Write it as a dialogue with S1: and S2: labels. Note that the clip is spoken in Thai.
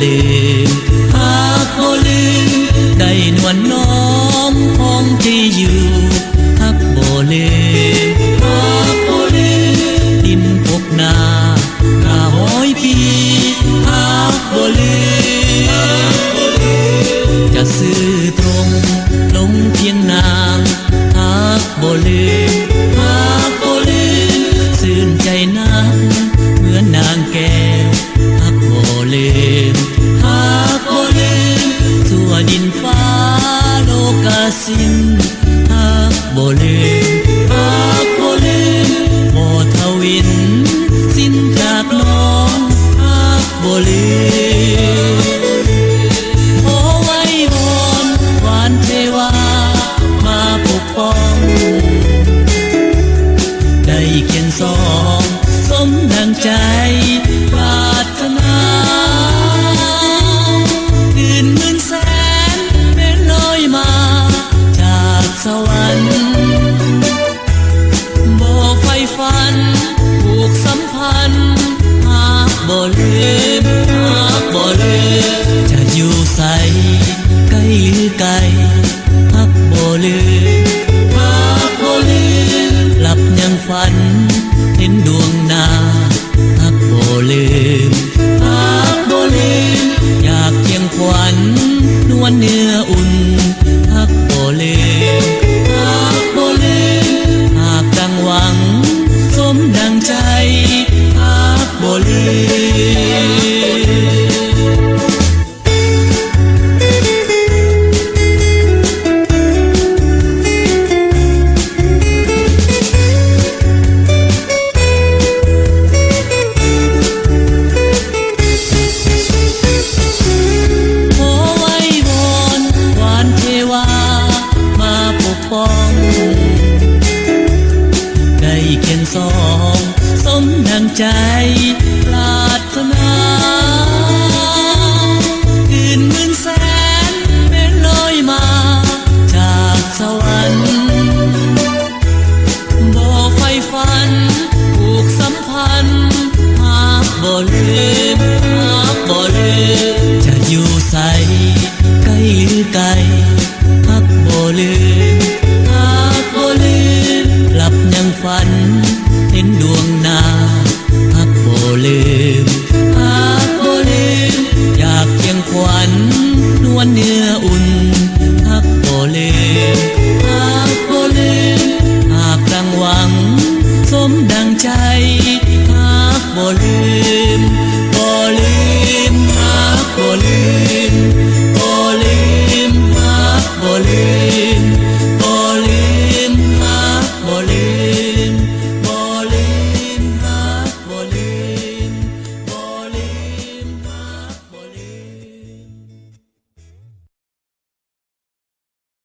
S1: ลืมหากบ่ลืมได้นวลน้อมของที่อยู่หากบ่ลืมหากบ่ลืมดินพบหน้า100 ปีหากบ่ลืมจะซื่อตรงลงเพียงนางหากบ่ลืมหากบ่ลืมซื่นใจนักเหมือนนางแก้วหากบ่ลืมหากบ่ลืมทั่วดินฟ้าโลกาสิ้นหากบ่ลืมหากบ่ลืมบ่ทวินสิ้นจากน้องหากบ่ลืมขอไว้วอนหวานเทวามาปกป้องได้เคียงสองสมดังใจปรารถนาคืนหมื่นแสนเป็นลอยมาจากสวรรค์บ่ไฟฝันผูกสัมพันธ์หากบ่ลืมหากบ่ลืมจะอยู่ใสใกล้หรือไกลหากบ่ลืมหากบ่ลืมหลับยังฝันเห็นดวงหน้าหากบ่ลืมหากบ่ลืมอยากเคียงขวัญนวลเนื้ออุ่นหากบ่ลืมหากบ่ลืมหากดังหวังสมดังใจหากบ่ลืมได้เคียงสองสมดังใจปรารถนาคืนหมื่นแสนเป็นลอยมาจากสวรรค์บ่ไฟฝันผูกสัมพันธ์หากบ่ลืมหากบ่ลืมจะอยู่ใสใกล้หรือไกลหากบ่ลืมหากบ่ลืมหลับยังฝันเห็นดวงหน้าหากบ่ลืมหากบ่ลืมอยากเคียงขวัญนวลเนื้ออุ่นหากบ่ลืมหากบ่ลืมหากดังหวังสมดังใจหากบ่ลืม